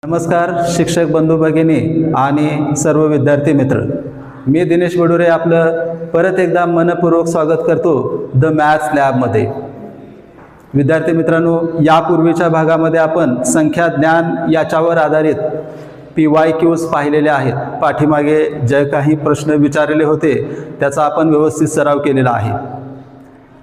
नमस्कार शिक्षक बंधू भगिनी आणि सर्व विद्यार्थी मित्र, मी दिनेश बडुरे आपलं परत एकदा मनपूर्वक स्वागत करतो द मॅथ्स लॅबमध्ये। विद्यार्थी मित्रांनो, यापूर्वीच्या भागामध्ये आपण संख्या ज्ञान याच्यावर आधारित PYQs पाहिलेले आहेत। पाठीमागे जे काही प्रश्न विचारलेले होते त्याचा आपण व्यवस्थित सराव केलेला आहे।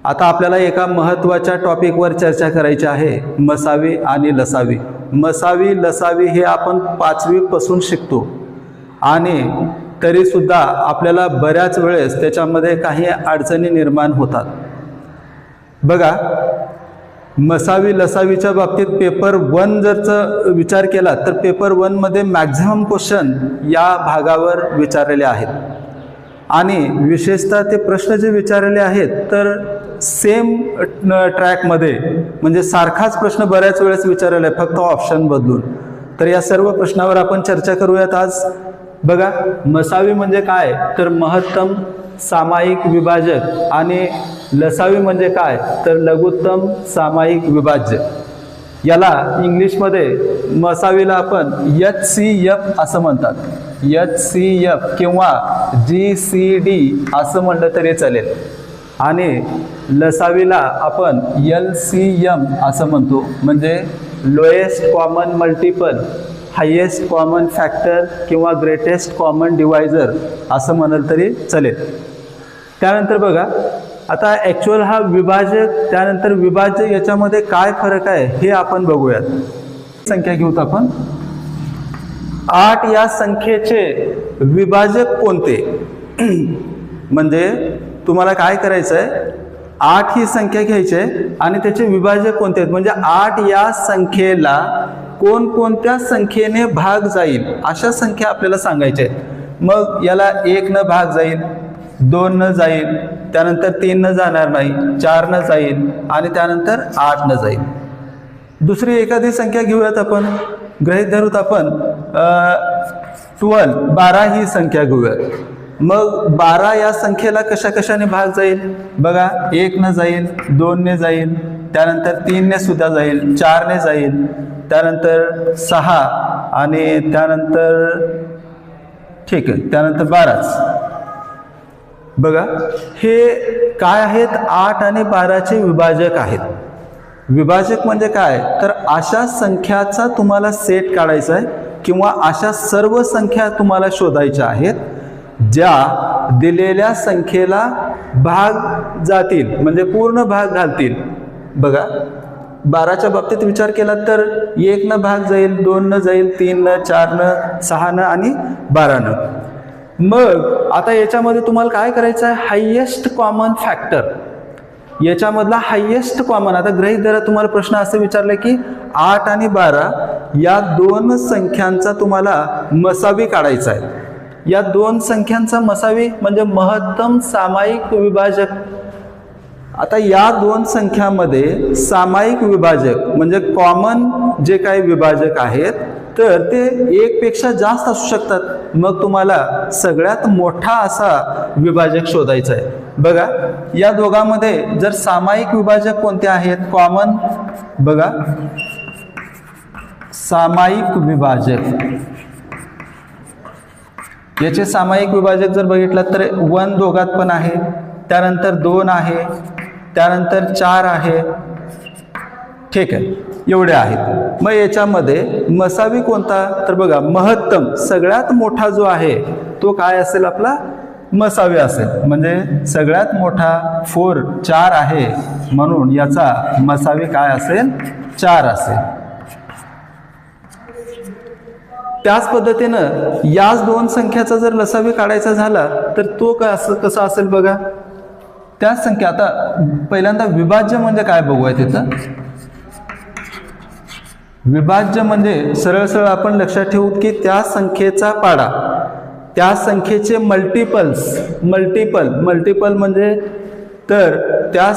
आता आपल्याला एका महत्त्वाच्या टॉपिकवर चर्चा करायची आहे, मसावी आणि लसावी। मसावी लसावी हे आपण 5वी पासून शिकतो आणि तरीसुद्धा आपल्याला बऱ्याच वेळेस त्याच्यामध्ये काही अडचणी निर्माण होतात। बघा, मसावी लसावीच्या बाबतीत पेपर 1 जर विचार केला तर पेपर 1 मध्ये मॅक्झिमम क्वेश्चन या भागावर विचारलेले आहेत आणि विशेषतः ते प्रश्न जे विचारलेले आहेत तर सेम ट्रॅकमध्ये, म्हणजे सारखाच प्रश्न बऱ्याच वेळेस विचारलेला आहे, फक्त ऑप्शन बदलून। तर या सर्व प्रश्नावर आपण चर्चा करूयात आज। बघा, मसावी म्हणजे काय तर महत्तम सामायिक विभाजक आणि लसावी म्हणजे काय तर लघुत्तम सामायिक विभाज्य। याला इंग्लिशमध्ये मसावीला आपण HCF असं म्हणतात, HCF किंवा GCD असं म्हणलं तरी चालेल आणि लसावीला आपण LCM असं म्हणतो, म्हणजे lowest common multiple, highest common factor किंवा ग्रेटेस्ट कॉमन डिवायझर असं म्हणाल तरी चालेल। त्यानंतर बघा, आता ॲक्च्युअल हा विभाजक, त्यानंतर विभाज्य याच्यामध्ये काय फरक आहे हे आपण बघूयात। संख्या घेऊत आपण 8 या संख्येचे विभाजक कोणते? म्हणजे तुम्हाला काय करायचं आहे, 8 ही संख्या घ्यायची आहे आणि त्याचे विभाजक कोणते आहेत, म्हणजे 8 या संख्येला कोणकोणत्या संख्येने भाग जाईल अशा संख्या आपल्याला सांगायच्या आहेत। मग याला 1 न भाग जाईल, 2 न जाईल, त्यानंतर 3 न जाणार नाही, 4 न जाईल आणि त्यानंतर 8 न जाईल। दुसरी एखादी संख्या घेऊयात आपण, गृहीत धरूत आपण 12 ही संख्या घेऊयात। मग 12 या संख्येला कशा कशाने भाग जाईल? बघा, 1 न जाईल, 2 ने जाईल, त्यानंतर 3 ने सुद्धा जाईल, 4 ने जाईल, त्यानंतर 6 आणि त्यानंतर ठीक आहे, त्यानंतर 12च। बघा, हे काय आहेत? 8 आणि 12चे विभाजक आहेत। विभाजक म्हणजे काय तर अशा संख्याचा तुम्हाला सेट काढायचा आहे किंवा अशा सर्व संख्या तुम्हाला शोधायच्या आहेत ज्या दिलेल्या संख्येला भाग जातील, म्हणजे पूर्ण भाग घालतील। बघा, 12च्या बाबतीत विचार केला तर 1 न भाग जाईल, 2 न जाईल, 3 न, 4 न, 6 न आणि 12 न। मग आता याच्यामध्ये तुम्हाला काय करायचं आहे, हायेस्ट कॉमन फॅक्टर, याच्यामधला हायेस्ट कॉमन। आता गृहीत धरा तुम्हाला प्रश्न असे विचारले की 8 आणि 12 या 2 संख्यांचा तुम्हाला मसावी काढायचा आहे। या 2 संख्यांचा मसावी म्हणजे महत्तम सामायिक विभाजक। आता या 2 संख्यामध्ये सामायिक विभाजक म्हणजे कॉमन जे काही विभाजक आहेत तर ते 1 पेक्षा जास्त असू शकतात। मग तुम्हाला सगळ्यात मोठा असा विभाजक शोधायचा आहे। बघा, या दोघांमध्ये जर सामायिक विभाजक कोणते आहेत, कॉमन, बघा सामायिक विभाजक, याचे सामायिक विभाजक जर बघितलं तर 1 दोघात पण आहे, त्यानंतर 2 आहे, त्यानंतर 4 आहे, ठीक आहे, एवढे आहेत। मग याच्यामध्ये मसावी कोणता तर बघा, महत्तम सगळ्यात मोठा जो आहे तो काय असेल, आपला मसावी असेल, म्हणजे सगळ्यात मोठा 4 आहे म्हणून याचा मसावी काय असेल, 4 असेल। त्याच पद्धतीनं याच 2 संख्याचा जर लसावी काढायचा झाला तर तो कसा असेल बघा, त्याच संख्या। आता पहिल्यांदा विभाज्य म्हणजे काय बघूया तिथं। विभाज्य म्हणजे सरळ सरळ आपण लक्षात ठेवू की त्या संख्येचा पाडा, त्या संख्येचे मल्टिपल म्हणजे तर त्या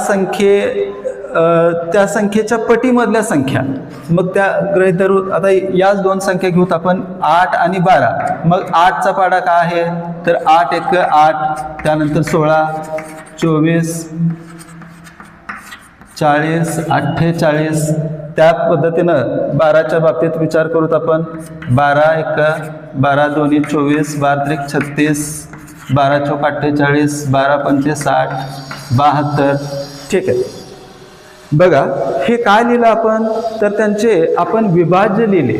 संख्येच्या पटीमधल्या संख्या। मग त्या गृहीत धरू, आता याच 2 संख्या घेऊत आपण 8 आणि 12। मग 8चा पाडा काय आहे तर 8 × 8, त्यानंतर 16, 24, 40, 48, त्या पद्धतीनं 12च्या बाबतीत विचार करूत आपण. 12 एका 12 दोन्ही 24, 12 त्रिक 36, 12 चौक 48, 12 पंचे 60, 72. ठीक आहे. बघा हे काय लिहिलं आपण, तर त्यांचे आपण विभाज्य लिहिले,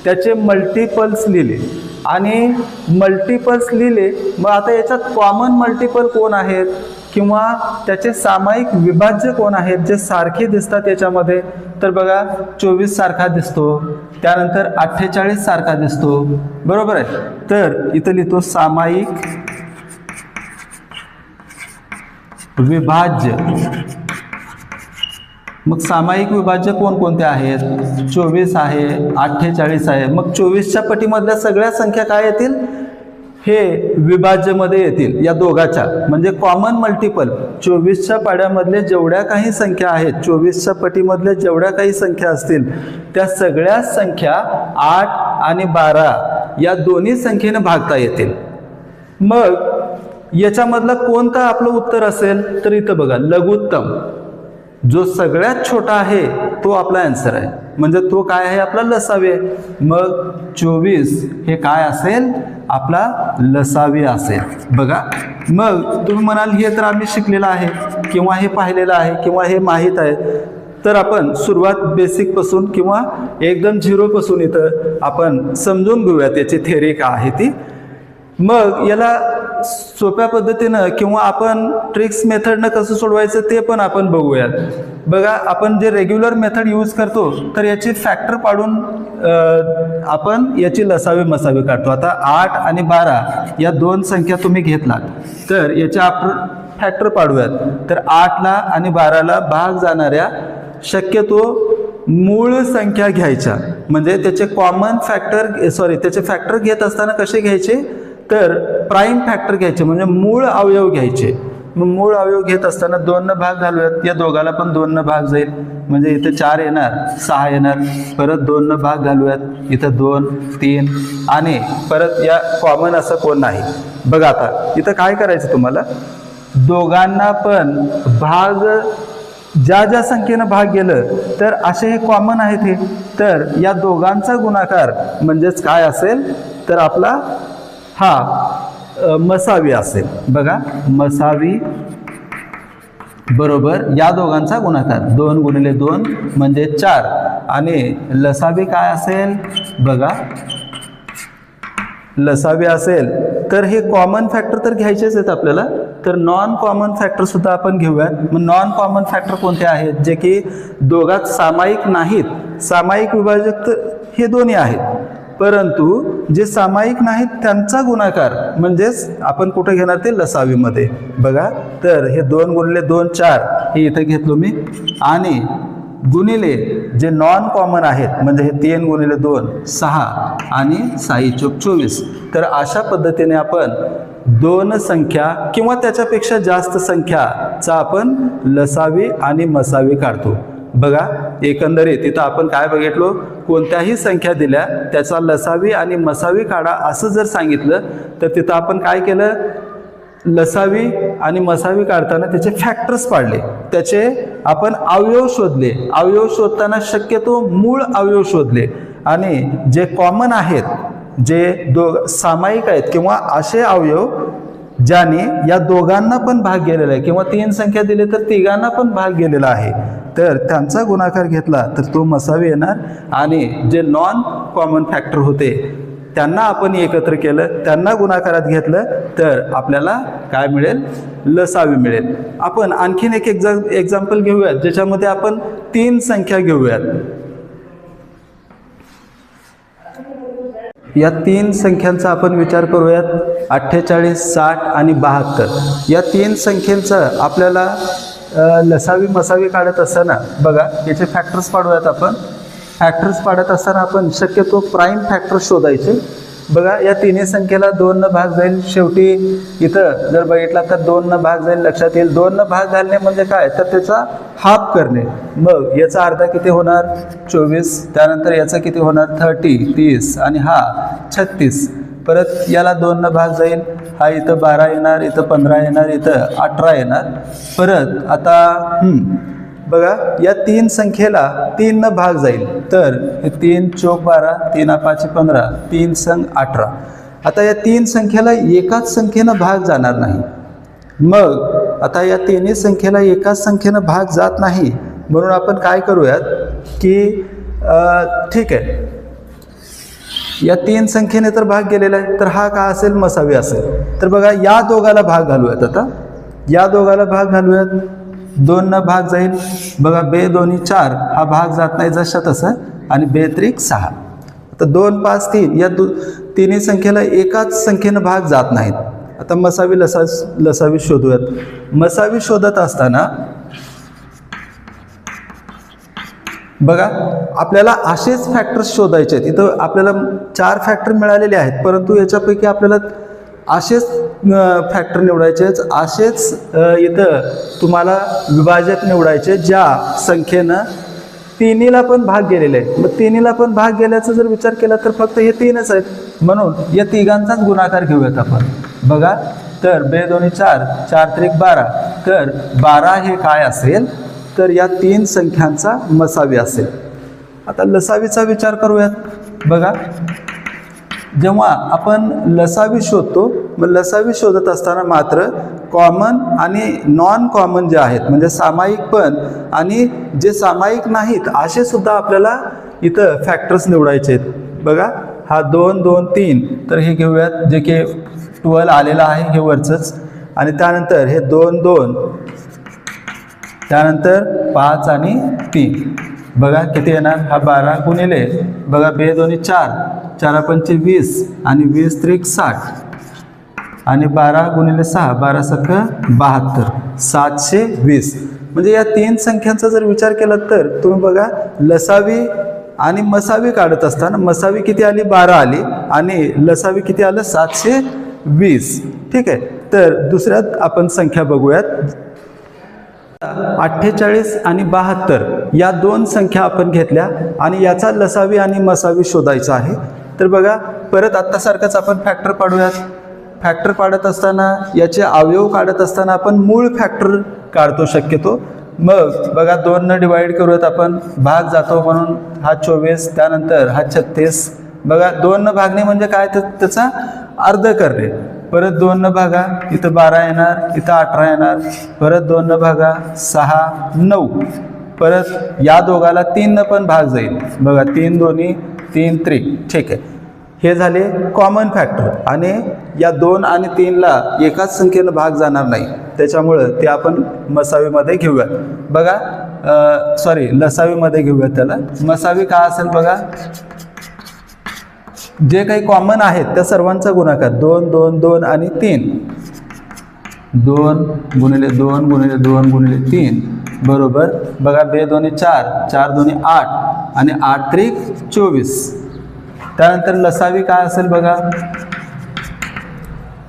त्याचे मल्टिपल्स लिहिले आणि मल्टिपल्स लिहिले. मग आता याच्यात कॉमन मल्टिपल कोण आहेत किंवा त्याचे सामायिक विभाज्य कोण आहेत जे सारखे दिसतात याच्यामध्ये, तर बघा 24 सारखा दिसतो, त्यानंतर 48 सारखा दिसतो, बरोबर आहे. तर इथं लिहितो सामायिक विभाज्य. मग सामायिक विभाज्य कोणकोणते आहेत, 24 आहे, 48 आहे. मग 24च्या पटीमधल्या सगळ्या संख्या काय येतील, हे विभाज्यमध्ये येतील या दोघाच्या, म्हणजे कॉमन मल्टिपल. 24च्या पाड्यामधले जेवढ्या काही संख्या आहेत, 24च्या पटीमधल्या जेवढ्या काही संख्या असतील त्या सगळ्या संख्या 8 आणि 12 या दोन्ही संख्येने भागता येतील. मग याच्यामधलं कोणतं आपलं उत्तर असेल, तर इथं बघा लघुत्तम जो सगळ्यात छोटा आहे तो आपला आन्सर आहे, म्हणजे तो काय आहे, आपला लसावी आहे. मग 24 हे काय असेल, आपला लसावी असेल. बघा मग तुम्ही म्हणाल हे तर आम्ही शिकलेलं आहे किंवा हे पाहिलेलं आहे किंवा हे माहीत आहे, तर आपण सुरुवात बेसिकपासून किंवा एकदम झिरोपासून इथं आपण समजून घेऊयात याची थेअरी काय आहे ती. मग याला सोप्या पद्धतीनं किंवा आपण ट्रिक्स मेथडनं कसं सोडवायचं ते पण आपण बघूयात. बघा आपण जे रेग्युलर मेथड यूज करतो तर याची फॅक्टर पाडून आपण याची लसावी मसावी काढतो. आता 8 आणि 12 या दोन संख्या तुम्ही घेतलात तर याच्या आपण फॅक्टर पाडूयात. तर 8ला आणि 12ला भाग जाणाऱ्या शक्यतो मूळ संख्या घ्यायच्या, म्हणजे त्याचे कॉमन फॅक्टर त्याचे फॅक्टर घेत असताना कसे घ्यायचे, तर प्राईम फॅक्टर घ्यायचे, म्हणजे मूळ अवयव घ्यायचे. मग मूळ अवयव घेत असताना 2 न भाग घालूयात, या दोघाला पण 2 न भाग जाईल, म्हणजे इथे 4 येणार, 6 येणार, परत 2 न भाग घालूयात, इथं 2 3 आणि परत या कॉमन असं कोण नाही. बघा आता इथं काय करायचं तुम्हाला, दोघांना पण भाग ज्या ज्या संख्येनं भाग गेलं तर असे हे कॉमन आहेत हे, तर या दोघांचा गुणाकार म्हणजेच काय असेल, तर आपला हा मसावी असेल. बघा मसावी बरोबर या दोघांचा गुणाकार 2 गुणिले 2 म्हणजे 4 आणि लसावी काय असेल, बघा लसावी असेल तर हे कॉमन फॅक्टर तर घ्यायचेच आहेत आपल्याला, तर नॉन कॉमन फॅक्टर सुद्धा आपण घेऊयात. मग नॉन कॉमन फॅक्टर कोणते आहेत, जे की दोघात सामायिक नाहीत. सामायिक विभाजक तर हे दोन्ही आहेत, परंतु जे सामायिक नाहीत त्यांचा गुणाकार म्हणजेच आपण कुठे घेणार, ते लसावीमध्ये. बघा तर हे 2 गुणिले 2 4 हे इथं घेतलो मी, आणि गुणिले जे नॉन कॉमन आहेत म्हणजे हे 3 गुणिले 2 6 आणि 6 चौक 24. तर अशा पद्धतीने आपण 2 संख्या किंवा त्याच्यापेक्षा जास्त संख्याचा आपण लसावी आणि मसावी काढतो. बघा एकंदरीत इथं आपण काय बघितलो, कोणत्याही संख्या दिल्या त्याचा लसावी आणि मसावी काढा असं जर सांगितलं तर तिथं आपण काय केलं, लसावी आणि मसावी काढताना त्याचे फॅक्टर्स पाडले, त्याचे आपण अवयव शोधले. अवयव शोधताना शक्यतो मूळ अवयव शोधले आणि जे कॉमन आहेत, जे सामायिक आहेत किंवा असे अवयव ज्याने या दोघांना पण भाग गेलेला आहे किंवा 3 संख्या दिली तर तिघांना पण भाग गेलेला आहे, तर त्यांचा गुणाकार घेतला तर तो मसावी येणार. आणि जे नॉन कॉमन फॅक्टर होते त्यांना आपण एकत्र केलं, त्यांना गुणाकारात घेतलं तर आपल्याला काय मिळेल, लसावी मिळेल. आपण आणखीन एक एक्झाम्पल घेऊयात ज्याच्यामध्ये आपण 3 संख्या घेऊयात. या 3 संख्यांचा आपण विचार करूयात, 48 60 आणि 72. या 3 संख्येचं आपल्याला लसावी मसावी काढत असताना बघा याचे फॅक्टर्स पाडूयात आपण. फॅक्टर्स पाडत असताना आपण शक्यतो प्राईम फॅक्टर शोधायचे. बघा या तिन्ही संख्येला 2 न भाग जाईल, शेवटी इथं जर बघितला तर 2 न भाग जाईल, लक्षात येईल. 2 न भाग घालणे म्हणजे काय, तर त्याचा हाफ करणे. मग याचा अर्धा किती होणार, 24. त्यानंतर याचा किती होणार, 30 30 आणि हा 36. परत याला 2 न भाग जाईल, हा इथं 12 येणार, इथं 15 येणार, इथं 18 येणार. परत आता बघा या 3 संख्येला 3 न भाग जाईल, तर हे 3 चौक 12, 3 5 15, 3 संग 18. आता या 3 संख्येला एकाच संख्येनं भाग जाणार नाही. मग आता या तिन्ही संख्येला एकाच संख्येनं भाग जात नाही, म्हणून आपण काय करूयात की ठीक आहे, या 3 संख्येने तर भाग गेलेला आहे, तर हा का असेल, मसावी असेल. तर बघा या दोघाला भाग घालूयात. आता या दोघाला भाग घालूयात, 2 न भाग जाईल. बघा 2 दोन्ही 4 हा भाग जात नाही जशा तसं, आणि 2 त्रिक 6. आता 2 5 3 या तिन्ही संख्येला एकाच संख्येनं भाग जात नाहीत. आता मसावी लसावी शोधूयात. मसावी शोधत असताना बघा आपल्याला असेच फॅक्टर्स शोधायचे आहेत. इथं आपल्याला 4 फॅक्टर मिळालेले आहेत, परंतु याच्यापैकी आपल्याला असेच फॅक्टर निवडायचे आहेत. असेच इथं तुम्हाला विभाजक निवडायचे ज्या संख्येनं तिन्हीला पण भाग गेलेले आहे. मग तिन्हीला पण भाग गेल्याचा जर विचार केला तर फक्त हे 3च आहेत, म्हणून या तिघांचाच गुणाकार घेऊयात आपण. बघा तर 2 दोन्ही 4, 4 त्रिक 12, तर 12 हे काय असेल, तर या 3 संख्यांचा मसावी असेल. आता लसावीचा विचार करूयात. बघा जेव्हा आपण लसावी शोधतो, मग लसावी शोधत असताना मात्र कॉमन आणि नॉन कॉमन जे आहेत, म्हणजे सामायिक पण आणि जे सामायिक नाहीत असे सुद्धा आपल्याला इथं फॅक्टर्स निवडायचे आहेत. बघा हा 2 2 3, तर हे घेऊयात जे की 12 आलेलं आहे हे वरचंच, आणि त्यानंतर हे 2 2, त्यानंतर 5 आणि 3. बघा किती येणार, हा 12 गुणिले बघा 2 दोन्ही 4, 4 पंचे 20 आणि 20 त्रिक 60, आणि 12 गुणिले 6, 12 सख 72, 720. म्हणजे या 3 संख्यांचा जर विचार केला तर तुम्ही बघा लसावी आणि मसावी काढत असताना मसावी किती आली, 12 आली, आणि लसावी किती आलं, 720. ठीक आहे. तर दुसऱ्यात आपण संख्या बघूयात. 48 आणि 72 या 2 संख्या आपण घेतल्या आणि याचा लसावी आणि मसावी शोधायचा आहे. तर बघा परत आत्तासारखंच आपण फॅक्टर पाडूयात. फॅक्टर पाडत असताना याचे अवयव काढत असताना आपण मूळ फॅक्टर काढतो शक्यतो. मग बघा 2 न डिवाइड करूयात आपण, भाग जातो म्हणून हा 24, त्यानंतर हा 36. बघा 2 न भागणे म्हणजे काय, तर त्याचा अर्ध करणे. परत 2 न भागा, इथं 12 येणार, इथं 18 येणार. परत 2 न भागा, 6 9. परत या दोघाला 3 न पण भाग जाईल. बघा 3 दोन्ही 3 त्रिक. ठीक आहे, हे झाले कॉमन फॅक्टर, आणि या 2 आणि 3ला एकाच संख्येनं भाग जाणार नाही, त्याच्यामुळं ते आपण मसावीमध्ये घेऊयात. बघा लसावीमध्ये घेऊयात त्याला. मसावी काय असेल बघा, जे काही कॉमन आहेत त्या सर्वांचा गुणाकार 2 2 2 आणि 3. 2 गुणिले 2 गुणिले 2 गुणिले 3 बरोबर. बघा 2 दोन्ही 4, 4 दोन्ही 8, आणि 8 त्रिक 24. त्यानंतर लसावी काय असेल बघा,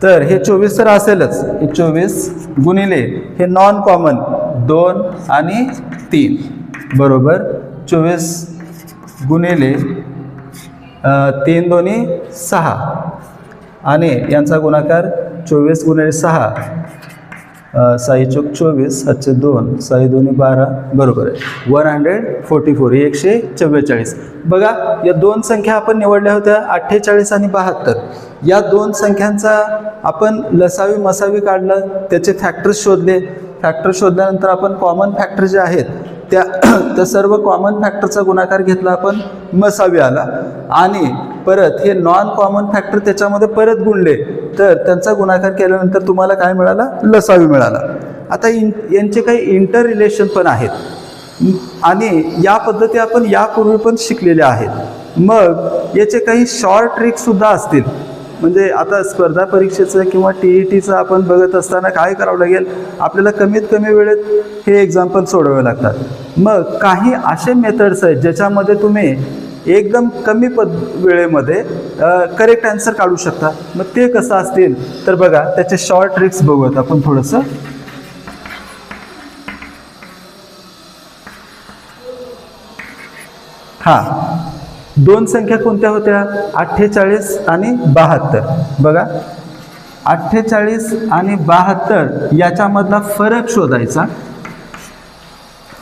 तर हे 24 तर असेलच, हे 24 गुणिले हे नॉन कॉमन 2 आणि 3 बरोबर. 24 गुणिले 3 दोन्ही 6, आणि यांचा गुणाकार 24 गुणिले 6, 6 चौक 24, 7 2, 6 दोन्ही 12 बरोबर आहे 144, 144. बघा या 2 संख्या आपण निवडल्या होत्या 48 आणि 72. या 2 संख्यांचा आपण लसावी मसावी काढला, त्याचे फॅक्टर्स शोधले. फॅक्टर शोधल्यानंतर आपण कॉमन फॅक्टर जे आहेत त्या सर्व कॉमन फॅक्टरचा गुणाकार घेतला आपण, मसावी आला. आणि परत हे नॉन कॉमन फॅक्टर त्याच्यामध्ये परत गुणले, तर त्यांचा गुणाकार केल्यानंतर तुम्हाला काय मिळाला, लसावी मिळाला. आता यांचे काही इंटर रिलेशन पण आहेत, आणि या पद्धती आपण यापूर्वी पण शिकलेल्या आहेत. मग याचे काही शॉर्ट ट्रिक्ससुद्धा असतील. म्हणजे आता स्पर्धा परीक्षेचं किंवा TETचं आपण बघत असताना काय करावं लागेल, आपल्याला कमीत कमी वेळेत हे एक्झाम्पल सोडवावे लागतात. मग काही असे मेथड्स आहेत ज्याच्यामध्ये तुम्ही एकदम कमी वेळेमध्ये करेक्ट आन्सर काढू शकता. मग ते कसं असतील तर बघा त्याचे शॉर्ट ट्रिक्स बघूयात आपण थोडंसं. हां, 2 संख्या कोणत्या होत्या, 48 आणि 72. बघा 48 आणि 72 याच्यामधला फरक शोधायचा.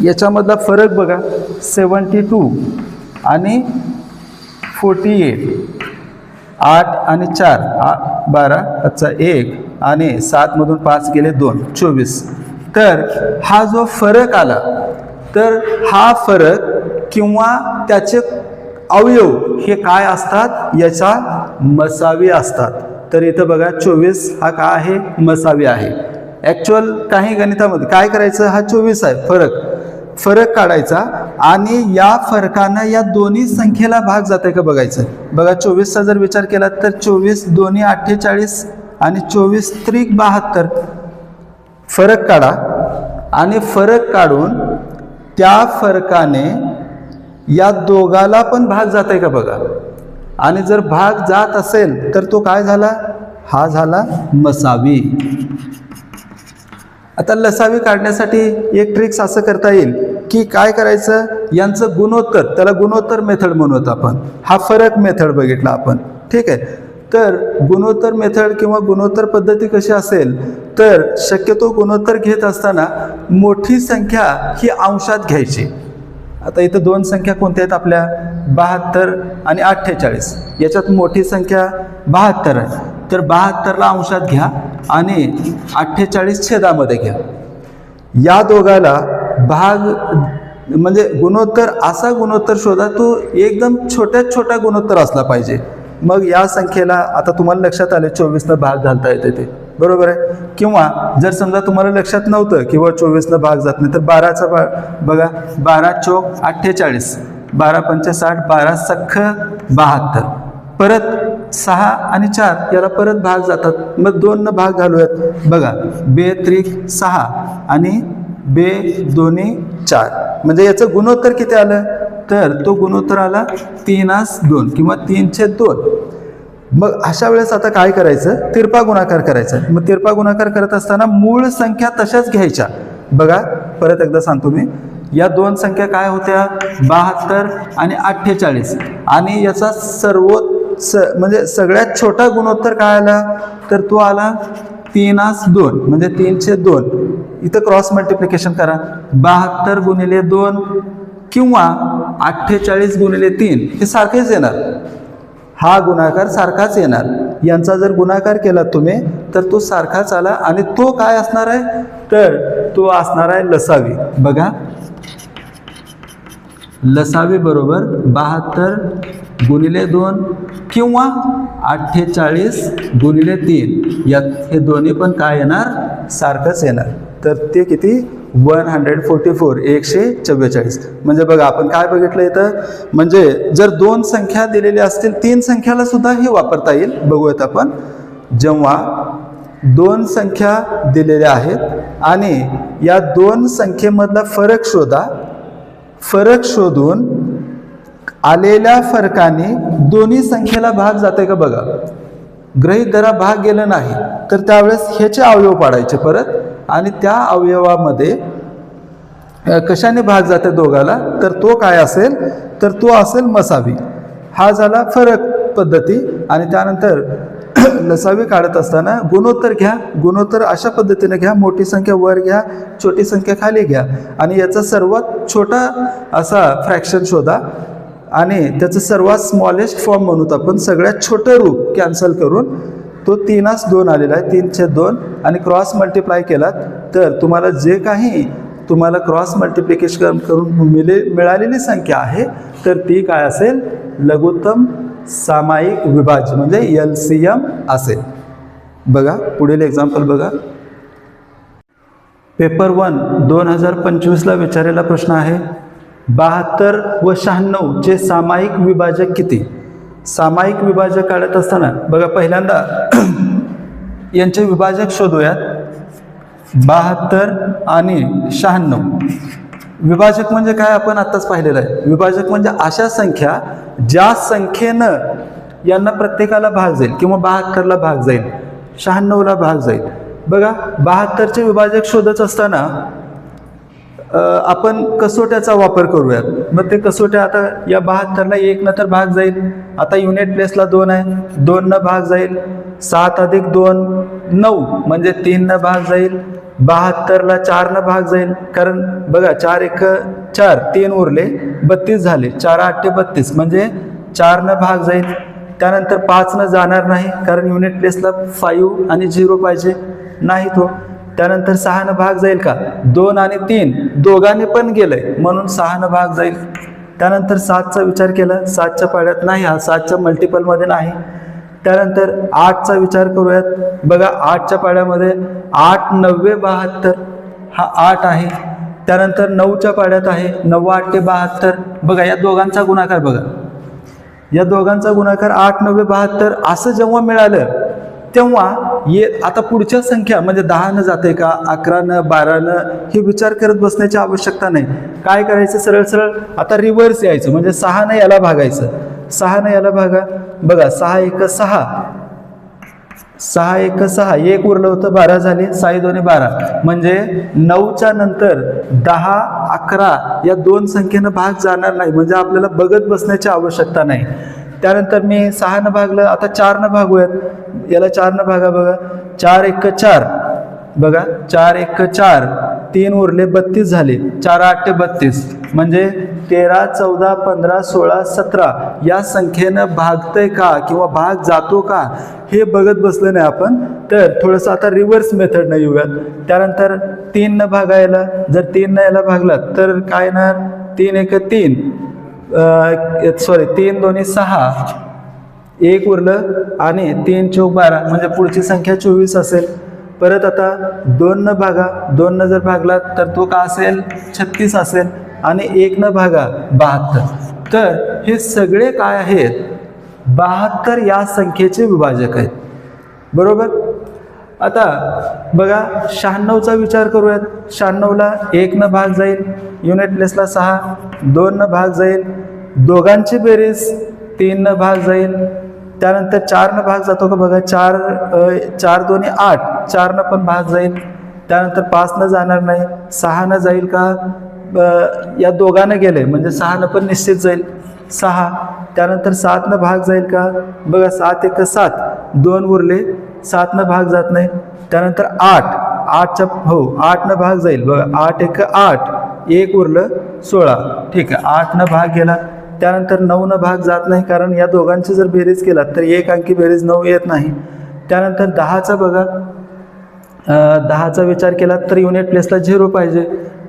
याच्यामधला फरक बघा, 72 आणि 48, 8 आणि 4 12 + 1 आणि 7 मधून 5 गेले 2, 24. तर हा जो फरक आला, तर हा फरक किंवा त्याचे अवयव हे काय असतात, याचा मसावी असतात. तर इथं बघा 24 हा काय आहे, मसावी आहे. ॲक्च्युअल काही गणितामध्ये काय करायचं, हा 24 आहे फरक काढायचा आणि या फरकानं या दोन्ही संख्येला भाग जाते का बघायचं. बघा 24चा जर विचार केला तर 24 दोन्ही 48 आणि 24 त्रिक 72. फरक काढा आणि फरक काढून त्या फरकाने या दोघाला पण भाग जाते का बघा. आणि जर भाग जात असेल तर तो काय झाला, हा झाला मसावी. आता लसावी काढण्यासाठी एक ट्रिक्स असं करता येईल की काय करायचं, यांचं गुणोत्तर, त्याला गुणोत्तर मेथड म्हणूत आपण. हा फरक मेथड बघितला आपण, ठीक आहे. तर गुणोत्तर मेथड किंवा गुणोत्तर पद्धती कशी असेल, तर शक्यतो गुणोत्तर घेत असताना मोठी संख्या ही अंशात घ्यायची. आता इथं दोन संख्या कोणत्या आहेत आपल्या, 72 आणि 48. याच्यात मोठी संख्या 72 आहे, तर 72ला अंशात घ्या आणि 48 छेदामध्ये घ्या. या दोघाला भाग म्हणजे गुणोत्तर, असा गुणोत्तर शोधा तो एकदम छोट्यात छोटा गुणोत्तर असला पाहिजे. मग या संख्येला आता तुम्हाला लक्षात आले 24नं भाग घालता येते ते, बरोबर आहे. किंवा जर समजा तुम्हाला लक्षात नव्हतं किंवा 24नं भाग जात नाही, तर 12चा भाग बघा, 12 चोक 48, 12 पंचे 60, 12 सख्ख 72. परत 6 आणि 4 याला परत भाग जातात, मग 2नं भाग घालूयात. बघा, बे त्रिक 6 आणि बे दोन्ही 4, म्हणजे याचं गुणोत्तर किती आलं, तर तो गुणोत्तर आला 3/2 किंवा 3/2. मग अशा वेळेस आता काय करायचं, तिरपा गुणाकार करायचा. मग तिरपा गुणाकार करत असताना मूळ संख्या तशाच घ्यायच्या. बघा परत एकदा सांगतो मी, या दोन संख्या काय होत्या, 72 आणि 48. आणि याचा म्हणजे सगळ्यात छोटा गुणोत्तर काय आला, तर तो आला 3/2 म्हणजे 3/2. इथं क्रॉस मल्टिप्लिकेशन करा, 72 गुणिले 2 किंवा 48 गुणिले 3 हे सारखेच येणार. हा गुणाकार सारखाच येणार. यांचा जर गुणाकार केला तुम्ही तर तो सारखाच आला आणि तो काय असणार आहे, तर तो असणार आहे लसावी. बघा, लसावी बरोबर 72 गुणिले 2 किंवा 48 गुणिले 3, यात हे दोन्ही पण काय येणार, सारखंच येणार. तर ते किती, 144, 144. म्हणजे बघा आपण काय बघितलं इथं, म्हणजे जर दोन संख्या दिलेल्या असतील, 3 संख्याला सुद्धा हे वापरता येईल. बघूयात आपण, जेव्हा दोन संख्या दिलेल्या आहेत आणि या दोन संख्येमधला फरक शोधा. फरक शोधून आलेल्या फरकाने दोन्ही संख्येला भाग जाते का बघा. गृहीत धरा भाग गेलं नाही, तर त्यावेळेस ह्याचे अवयव पाडायचे परत आणि त्या अवयवामध्ये कशाने भाग जाते दोघाला, तर तो काय असेल, तर तो असेल मसावी. हा झाला फरक पद्धती. आणि त्यानंतर लसावी काढत असताना गुणोत्तर घ्या. गुणोत्तर अशा पद्धतीने घ्या, मोठी संख्या वर घ्या, छोटी संख्या खाली घ्या आणि याचा सर्वात छोटा असा फ्रॅक्शन शोधा आणि त्याचं सर्वात स्मॉलेस्ट फॉर्म म्हणूत आपण. सगळ्यात छोटं रूप कॅन्सल करून तो 3/2 आलेला आहे, 3/2. आणि क्रॉस मल्टिप्लाय केलात तर तुम्हाला जे काही तुम्हाला क्रॉस मल्टिप्लिकेशन करून मिळालेली संख्या आहे, तर ती काय असेल, लघुत्तम सामायिक विभाज्य म्हणजे LCM असेल. बघा पुढील एक्झाम्पल बघा. पेपर 1 2025ला विचारलेला प्रश्न आहे, 72 व 96 चे सामायिक विभाजक किती. सामायिक विभाजक काढत असताना बघा पहिल्यांदा यांचे विभाजक शोधूयात. 72 आणि 96 विभाजक म्हणजे काय आपण आत्ताच पाहिलेलं आहे. विभाजक म्हणजे अशा संख्या ज्या संख्येनं यांना प्रत्येकाला भाग जाईल किंवा 72ला भाग जाईल, 96ला भाग जाईल. बघा 72चे विभाजक शोधत असताना आपण कसोट्याचा वापर करूयात. मग ते कसोट्या, आता या 72ला 1 तर भाग जाईल, आता युनिट प्लेसला 2 आहे, 2 भाग जाईल, 7 + 2 9 म्हणजे 3 भाग जाईल, 72ला 4 भाग जाईल, कारण बघा 4 एक 4, 3 उरले 32 झाले, 4 8 32 म्हणजे 4 भाग जाईल. त्यानंतर 5 जाणार नाही, कारण युनिट प्लेसला 5 आणि 0 पाहिजे नाही तो. त्यानंतर 6 भाग जाईल का, 2 आणि 3 दोघांनी पण गेलंय म्हणून 6 भाग जाईल. त्यानंतर 7चा विचार केला, 7च्या पाड्यात नाही, हा 7च्या मल्टिपलमध्ये नाही. त्यानंतर 8चा विचार करूयात. बघा 8च्या पाड्यामध्ये 8 9 72, हा 8 आहे. त्यानंतर 9च्या पाड्यात आहे 9 8 72. बघा या दोघांचा गुणाकार, बघा या दोघांचा गुणाकार 8 9 72 असं जेव्हा मिळालं तेव्हा आता पुढच्या संख्या म्हणजे 10 जाते का, 11 12 हे विचार करत बसण्याची आवश्यकता नाही. काय करायचं, सरळ सरळ आता रिव्हर्स यायचं, म्हणजे 6 याला भागायचं. 6 याला भागा. बघा 6 1 6, 6 1 6, 1 उरलं होतं 12 झाले, 6 2 12 म्हणजे 9च्या नंतर 10 11 या दोन संख्येनं भाग जाणार नाही, म्हणजे आपल्याला बघत बसण्याची आवश्यकता नाही. त्यानंतर मी 6 भागलं, आता 4 भागूयात. याला 4 भागा. बघा 4 1 4, बघा 4 1 4, 3 उरले 32 झाले, 4 8 32 म्हणजे 13 14 15 16 17 या संख्येनं भागतंय का किंवा भाग जातो का हे बघत बसलं नाही आपण. तर थोडंसं आता रिव्हर्स मेथडनं येऊयात. त्यानंतर 3 भागायला, जर 3 याला भागला तर काय येणार, 3 1 3, 3 2 6, 1 उरलं आणि 3 4 12 म्हणजे पुढची संख्या 24 असेल. परत आता 2 भागा, 2 जर भागला तर तो का असेल, 36 असेल. आणि 1 भागा 72. तर हे सगळे काय आहेत, 72 या संख्येचे विभाजक आहेत, बरोबर. आता बघा 96चा विचार करूयात. 96ला 1 भाग जाईल, युनिट प्लेसला 6, 2 भाग जाईल, दोघांची बेरीज 3 भाग जाईल. त्यानंतर 4 भाग जातो का, बघा 4 2 8, 4 पण भाग जाईल. त्यानंतर 5 जाणार नाही, 6 जाईल का, या दोघांना गेले म्हणजे 6 पण निश्चित जाईल, 6. त्यानंतर 7 भाग जाईल का, बघा 7 1 7, 2 उरले, 7 भाग जात नाही. त्यानंतर 8 8 भाग जाईल, बघा 8 1 8, 1 उरलं 16, ठीक आहे, 8 भाग गेला. त्यानंतर 9 भाग जात नाही, कारण या दोघांची जर बेरीज केला तर एक अंकी बेरीज 9 येत नाही. त्यानंतर 10चा बघा, 10चा विचार केला तर युनिट प्लेसला 0 पाहिजे,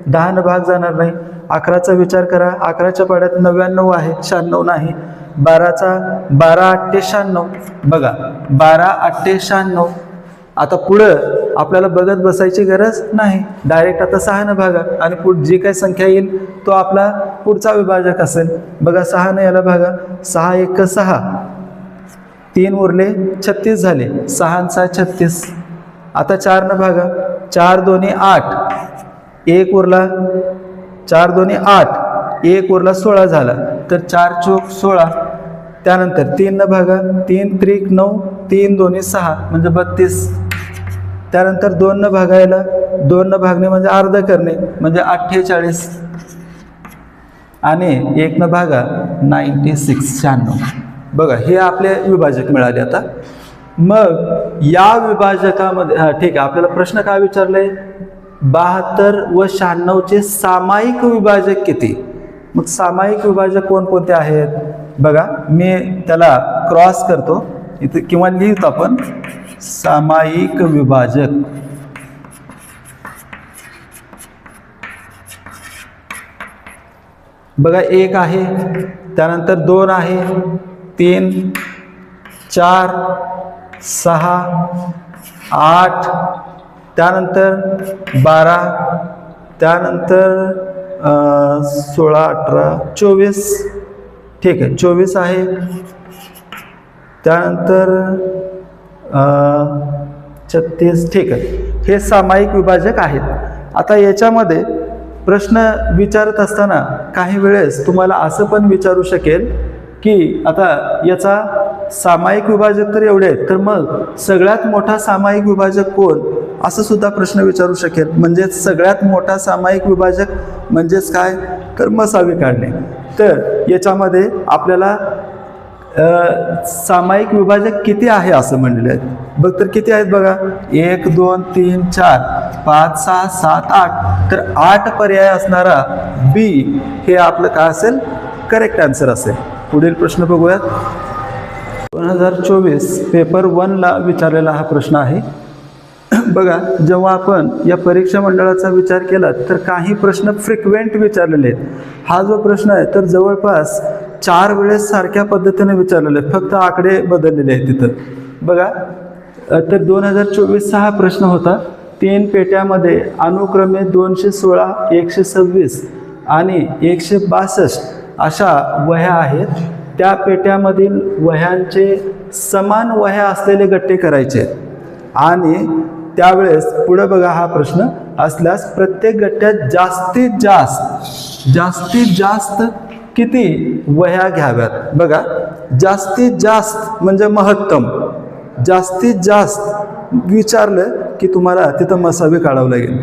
10 भाग जाणार नाही. 11चा विचार करा, 11च्या पाड्यात 99 आहे, 96 नाही. 12चा 12 8 96, बघा 12 8 96. आता पुढं आपल्याला बघत बसायची गरज नाही, डायरेक्ट आता 6 भागा आणि जी काही संख्या येईल तो आपला पुढचा विभाजक असेल. बघा 6 याला भागा, 6 1 6, 3 उरले 36 झाले, 6 6 36. आता 4 भागा, 4 2 8, 1 उरला, 4 2 8, 1 उरला 16 झाला, तर 4 चौक 16. त्यानंतर 3 भागा, 3 3 9, 3 2 6 म्हणजे 32. त्यानंतर 2 भागायला, 2 भागणे म्हणजे अर्ध करणे म्हणजे 48 आणि 1 भागा 96 96. बघा हे आपले विभाजक मिळाले. आता मग या विभाजकामध्ये ठीक आहे, आपल्याला प्रश्न काय विचारले, 72 व 96चे सामायिक विभाजक किती. मग सामायिक विभाजक कोणकोणते आहेत, बघा मी त्याला क्रॉस करतो इथे किंवा लिहितो आपण, सामायिक विभाजक. बघा 1 आहे, त्यानंतर 2 आहे, 3 4 6 8, त्यानंतर 12, त्यानंतर 16 18 24, ठीक आहे 24 आहे. त्यानंतर 36, ठीक आहे. हे सामायिक विभाजक आहेत. आता याच्यामध्ये प्रश्न विचारत असताना काही वेळेस तुम्हाला असं पण विचारू शकेल की आता याचा सामायिक विभाजक तर एवढे आहेत, तर मग सगळ्यात मोठा सामायिक विभाजक कोण, असं सुद्धा प्रश्न विचारू शकेल. म्हणजेच सगळ्यात मोठा सामायिक विभाजक म्हणजेच काय, तर मसावी काढणे. तर याच्यामध्ये आपल्याला सामायिक विभाजक किती आहे असं म्हणलेले आहेत. बघ तर किती आहेत बघा, 1 2 3 4 5 6 7 8. तर 8 पर्याय असणारा बी हे आपलं काय असेल, करेक्ट आन्सर असेल. पुढील प्रश्न बघूयात. 2024 पेपर 1ला विचारलेला हा प्रश्न आहे. बघा, जेव्हा आपण या परीक्षा मंडळाचा विचार केला तर काही प्रश्न फ्रिक्वेंट विचारलेले आहेत. हा जो प्रश्न आहे तर जवळपास 4 वेळेस सारख्या पद्धतीने विचारलेले आहेत, फक्त आकडे बदललेले आहेत तिथं. बघा, तर 2024चा हा प्रश्न होता. 3 पेट्यामध्ये अनुक्रमे 216, 126 आणि 162 अशा वह्या आहेत. त्या पेट्यामधील वह्यांचे समान वह्या असलेले गट्टे करायचे आहेत. आणि त्यावेळेस पुढे बघा, हा प्रश्न असल्यास प्रत्येक गट्ट्यात जास्तीत जास्त किती वह्या घ्याव्यात. बघा, जास्तीत जास्त म्हणजे महत्तम. जास्तीत जास्त विचारलं की तुम्हाला तिथं मसावी काढावं लागेल.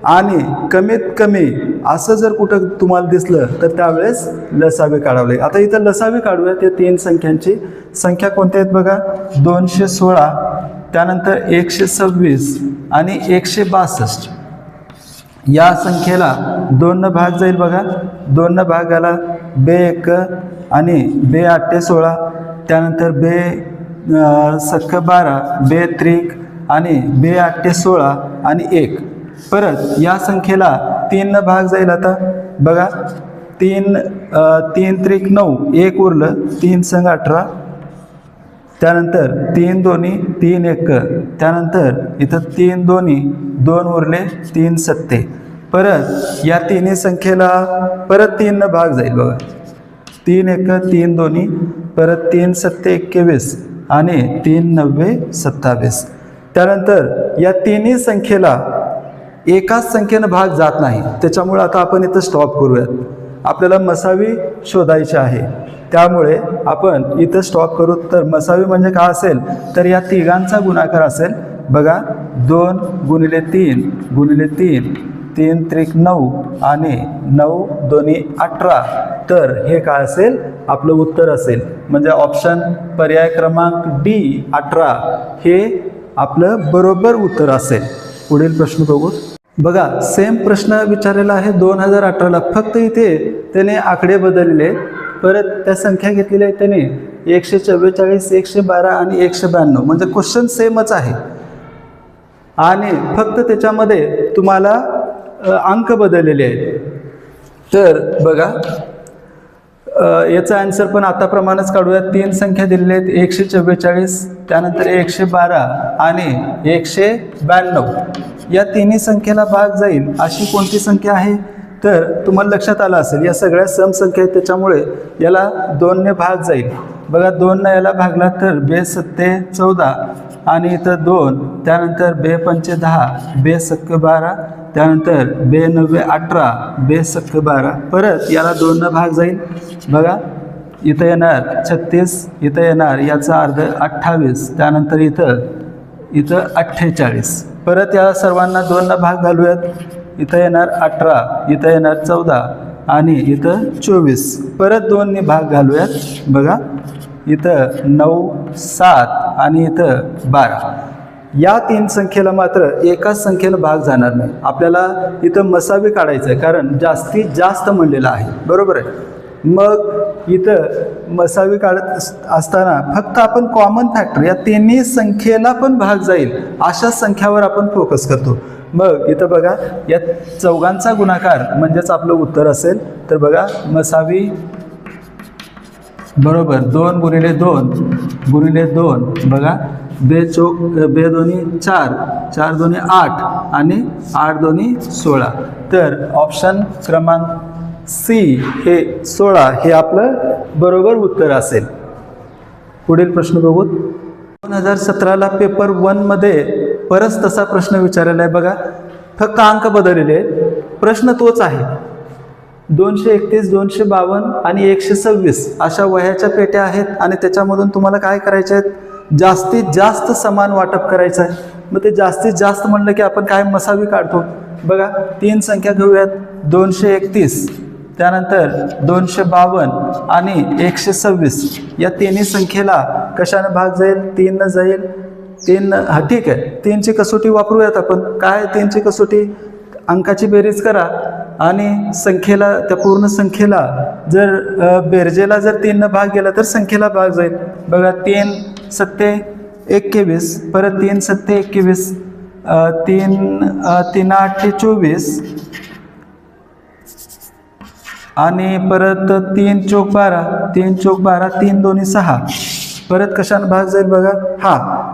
आणि कमीत कमी असं जर कुठं तुम्हाला दिसलं तर त्यावेळेस लसावी काढावं लागेल. आता इथं लसावी काढूया. त्या 3 संख्यांची संख्या कोणत्या आहेत बघा, 216, त्यानंतर 126 आणि 162. या संख्येला 2 न भाग जाईल बघा. 2 न भाग आला बे1 आणि बे8 16, त्यानंतर बे6 12, बे3 आणि बे8 16 आणि 1. परत या संख्येला 3 न भाग जाईल. आता बघा, 3 3 9, 1 उरलं, 3 संग 18, त्यानंतर 3 दोन्ही 3 1, त्यानंतर इथं 3 दोन्ही 2 उरले, 3 7. परत या तिन्ही संख्येला परत 3 न भाग जाईल बघा. 3 1 3 दोन्ही, परत 3 7 21 आणि 3 9 27. त्यानंतर या तिन्ही संख्येला एकाच संख्येनं भाग जात नाही. त्याच्यामुळे आता आपण इथं स्टॉप करूयात. आपल्याला मसावी शोधायची आहे, त्यामुळे आपण इथं स्टॉप करू. तर मसावी म्हणजे काय असेल, तर या तिघांचा गुणाकार असेल बघा. 2 गुणिले 3 गुणिले 3, 3 त्रिक 9 आणि 9 दोन्ही 18. तर हे काय असेल, आपलं उत्तर असेल. म्हणजे ऑप्शन पर्याय क्रमांक डी 18 हे आपलं बरोबर उत्तर असेल. पुढील प्रश्न बघू. बघा, सेम प्रश्न विचारलेला आहे 2018ला. फक्त इथे त्याने आकडे बदलले. परत त्या संख्या घेतलेल्या आहेत त्याने 144, 112 आणि 192. म्हणजे क्वेश्चन सेमच आहे आणि फक्त त्याच्यामध्ये तुम्हाला अंक बदललेले आहेत. तर बघा, याचा आन्सर पण आताप्रमाणेच काढूया. 3 संख्या दिलेल्या आहेत, 144, त्यानंतर 112 आणि 192. या तिन्ही संख्येला भाग जाईल अशी कोणती संख्या आहे, तर तुम्हाला लक्षात आलं असेल या सगळ्या सम संख्या आहेत, त्याच्यामुळे याला 2 ने भाग जाईल. बघा, 2 ने याला भागला तर बे7 14 आणि इथं 2, त्यानंतर बे5 10, बे6 12, त्यानंतर बे9 18, बे6 12. परत याला 2 न भाग जाईल. बघा, इथं येणार 36, इथं येणार याचा अर्ध 28, त्यानंतर इथं 48. परत या सर्वांना 2 न भाग घालूयात. इथं येणार 18, इथं येणार 14 आणि इथं 24. परत 2 ने भाग घालूयात. बघा, इथं 9 7 आणि इथं 12. या 3 संख्येला मात्र एकाच संख्येनं भाग जाणार नाही. आपल्याला इथं मसावी काढायचं आहे, कारण जास्तीत जास्त म्हणलेलं आहे, बरोबर आहे. मग इथं मसावी काढत असताना फक्त आपण कॉमन फॅक्टर या तिन्ही संख्येला पण भाग जाईल अशा संख्यावर आपण फोकस करतो. मग इथं बघा, या चौघांचा गुणाकार म्हणजेच आपलं उत्तर असेल. तर बघा, मसावी बरोबर 2 गुणिले 2 गुणिले 2. बघा, बे दोन्ही 4, 4 दोन्ही 8 आणि 8 दोन्ही 16. तर ऑप्शन क्रमांक सी हे 16 हे आपलं बरोबर उत्तर असेल. पुढील प्रश्न बघू. 2017ला पेपर 1मध्ये परत तसा प्रश्न विचारलेला आहे. बघा, फक्त अंक बदललेले आहेत, प्रश्न तोच आहे. 231, 252 आणि 126 अशा वह्याच्या पेट्या आहेत आणि त्याच्यामधून तुम्हाला काय करायचे आहेत, जास्तीत जास्त समान वाटप करायचं आहे. मग ते जास्तीत जास्त म्हणलं की आपण काय मसावी काढतो. बघा, 3 संख्या घेऊयात. 231, त्यानंतर 252 आणि 126 या तिन्ही संख्येला कशाने भाग जाईल? 3 न जाईल. 3 हा ठीक आहे, 3ची कसोटी वापरूयात आपण. काय 3ची कसोटी? अंकाची बेरीज करा आणि संख्येला, त्या पूर्ण संख्येला जर बेरजेला जर 3 न भाग गेला तर संख्येला भाग जाईल. बघा 3 सत्ते 21, परत 3 सत्ते 21, 3 8 24 आणि परत 3 चौक 12, 3 चौक 12, 3 दोन्ही 6. परत कशाने भाग जाईल बघा? हा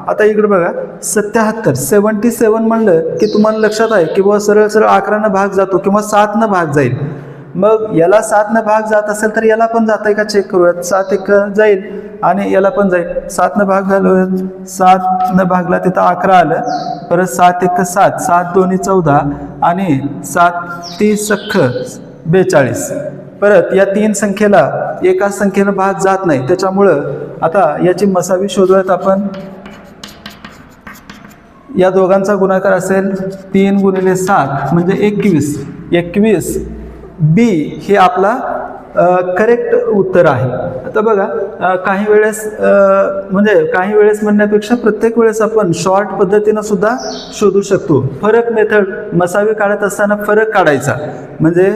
आता इकडे बघा 77 म्हणलं की तुम्हाला लक्षात आहे की बुवा सरळ सरळ 11 भाग जातो किंवा 7 भाग जाईल. मग याला 7 भाग जात असेल तर याला पण जात आहे का चेक करूयात. 7 एक जाईल आणि याला पण जाईल. 7 भाग झालं, 7 भागला तिथं 11 आलं. परत 7 एक 7, 7 दोन्ही 14 आणि 7 30 सख्ख 42. परत या 3 संख्येला एकाच संख्येनं भाग जात नाही, त्याच्यामुळं आता याची मसावी शोधूयात आपण. या दोघांचा गुणाकार असेल 3 गुणिले 7 म्हणजे 21. 21 बी हे आपला करेक्ट उत्तर आहे. आता बघा काही वेळेस काही वेळेस म्हणण्यापेक्षा प्रत्येक वेळेस आपण शॉर्ट पद्धतीनं सुद्धा शोधू शकतो. फरक मेथड मसावी काढत असताना फरक काढायचा, म्हणजे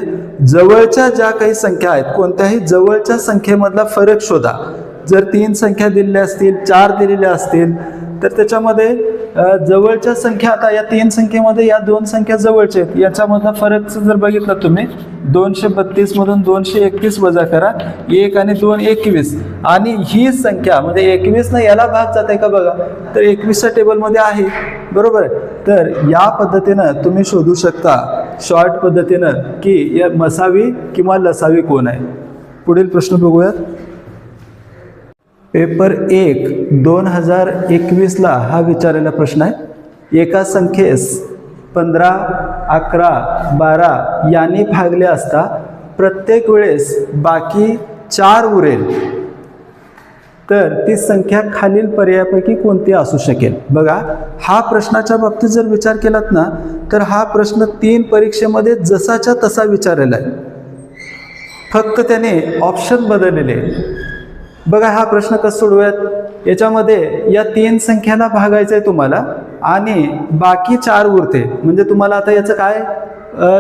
जवळच्या ज्या काही संख्या आहेत कोणत्याही जवळच्या संख्येमधला फरक शोधा. जर 3 संख्या दिलेल्या असतील, 4 दिलेल्या असतील तर त्याच्यामध्ये जवळच्या संख्या, आता या 3 संख्येमध्ये या 2 संख्या जवळच्या आहेत, याच्यामधला फरक जर बघितला तुम्ही 232 मधून 231 वजा करा, 1 आणि 2 21 आणि ही संख्या म्हणजे 21 ना याला भाग जात आहे का बघा, तर 21च्या टेबलमध्ये आहे, बरोबर आहे. तर या पद्धतीनं तुम्ही शोधू शकता शॉर्ट पद्धतीनं की या मसावी किंवा लसावी कोण आहे. पुढील प्रश्न बघूयात. पेपर 1 2021ला हा विचारलेला प्रश्न आहे. एका संख्येस 15, 11, 12 यांनी भागले असता प्रत्येक वेळेस बाकी 4 उरेल तर ती संख्या खालील पर्यायापैकी कोणती असू शकेल. बघा हा प्रश्नाच्या बाबतीत जर विचार केलात ना तर हा प्रश्न 3 परीक्षेमध्ये जसाच्या तसा विचारलेला आहे, फक्त त्याने ऑप्शन बदललेले. बघा हा प्रश्न कसं सोडवूयात. याच्यामध्ये या 3 संख्याला भागायचं आहे तुम्हाला आणि बाकी 4 उरते, म्हणजे तुम्हाला आता याचं काय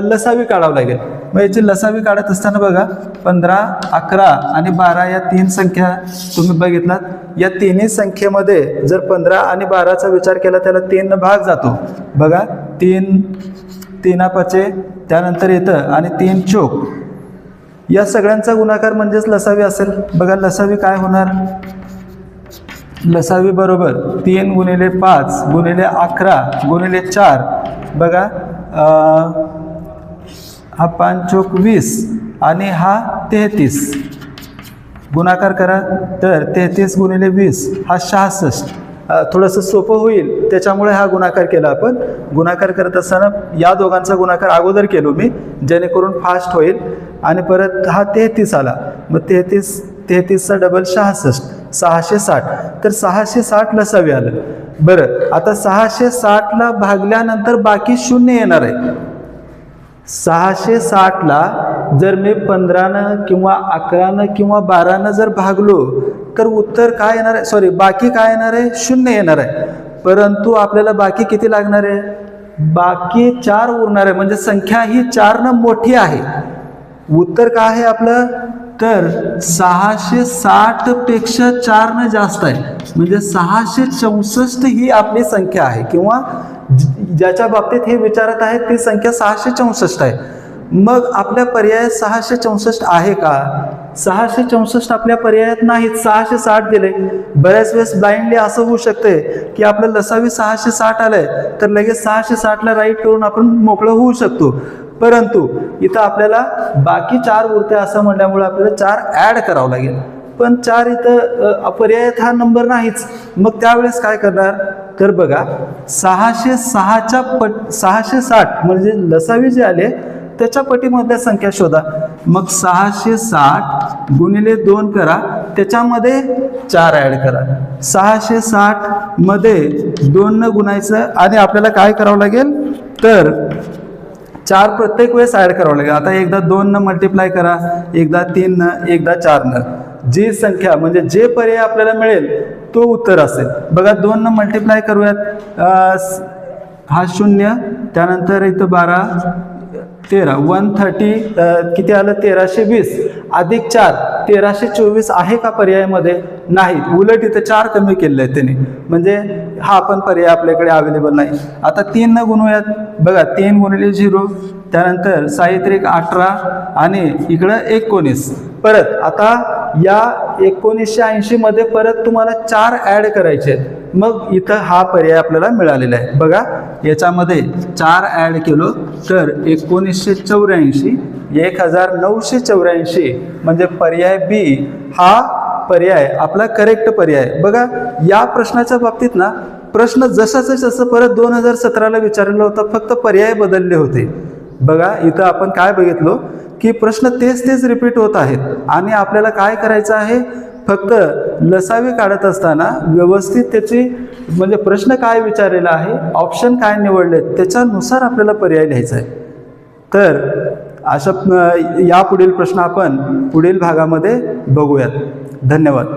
लसावी काढावं लागेल. मग याची लसावी काढत असताना बघा 15, 11 आणि 12 या 3 संख्या तुम्ही बघितलात. या तिन्ही संख्येमध्ये जर 15 आणि 12चा विचार केला त्याला 3 भाग जातो. बघा 3 5 त्यानंतर येतं आणि 3 चौक या सगळ्यांचा गुणाकार म्हणजेच लसावी असेल. बघा लसावी काय होणार, लसावी बरोबर 3 गुणिले 5 गुणिले 11 गुणिले 4. बघा हा 5 चौक 20 आणि हा 33. गुणाकार करा तर 33 गुणिले 20 हा 66. थोडंसं सोपं होईल त्याच्यामुळे हा गुणाकार केला आपण. गुणाकार करत असताना या दोघांचा गुणाकार अगोदर केलो मी जेणेकरून फास्ट होईल. आणि परत हा 33 आला, मग 33चा डबल 66, 660. तर 660 लसावी आलं. बरं आता 660ला भागल्यानंतर बाकी 0 येणार आहे. 660ला जर मी 15नं किंवा 11नं किंवा 12नं जर भागलो तर उत्तर काय येणार आहे, सॉरी बाकी काय येणार आहे, 0 येणार आहे. परंतु आपल्याला बाकी किती लागणार आहे, बाकी 4 उरणार आहे, म्हणजे संख्या ही 4नं मोठी आहे. उत्तर काय आहे आपलं, तर 660 पेक्षा 4नं जास्त आहे, म्हणजे 664 ही आपली संख्या आहे, किंवा ज्याच्या बाबतीत हे विचारत आहे ती संख्या 664 आहे. मग आपल्या पर्यायात 664 आहे का, 664 आपल्या पर्यायात नाहीत, 660 दिले. बऱ्याच वेळेस ब्लाइंडली असं होऊ शकते की आपलं लसावी 660 आलंय तर लगेच 660ला राईट करून आपण मोकळं होऊ शकतो. परंतु इथं आपल्याला बाकी 4 उरते असं म्हणल्यामुळे आपल्याला 4 ॲड करावं लागेल. पण 4 इथं पर्यायात हा नंबर नाहीच. मग त्यावेळेस काय करणार, तर बघा 660 म्हणजे लसावी जे आले त्याच्या पटीमधल्या संख्या शोधा. मग 660 गुणिले 2 करा, त्याच्यामध्ये 4 ॲड करा. 660 मध्ये 2 न गुणायचं आणि आपल्याला काय करावं लागेल, तर 4 प्रत्येक वेळेस ॲड करावं लागेल. आता एकदा 2 न मल्टिप्लाय करा, एकदा 3 न, एकदा 4 न. जी संख्या म्हणजे जे पर्याय आपल्याला मिळेल तो उत्तर असेल. बघा 2 न मल्टिप्लाय करूयात, हा 0, त्यानंतर इथं 12, 13, 130, किती आलं 1320 अधिक 4 1324 आहे का पर्यायामध्ये? नाही, उलट इथं 4 कमी केलेलं आहे त्याने, म्हणजे हा पण पर्याय आपल्याकडे अवेलेबल नाही. आता 3 न गुणूयात, बघा 3 गुणिले 0, त्यानंतर 6 18 आणि इकडं 19. परत आता या 1980 मध्ये परत तुम्हाला 4 ॲड करायचे आहेत. मग इथं हा पर्याय आपल्याला मिळालेला आहे. बघा याच्यामध्ये 4 ॲड केलो तर 1984, 1984 म्हणजे पर्याय बी हा पर्याय आपला करेक्ट पर्याय. बघा या प्रश्नाच्या बाबतीत ना, प्रश्न जसाच जसं परत 2017ला विचारलेलं होतं, फक्त पर्याय बदलले होते. बघा इथं आपण काय बघितलो की प्रश्न तेच रिपीट होत आहेत आणि आपल्याला काय करायचं आहे, फक्त लसावी काढत असताना व्यवस्थित त्याची म्हणजे प्रश्न काय विचारलेला आहे, ऑप्शन काय निवडले, त्याच्यानुसार आपल्याला पर्याय लिहायचा आहे. तर अशा यापुढील प्रश्न आपण पुढील भागामध्ये बघूयात. धन्यवाद.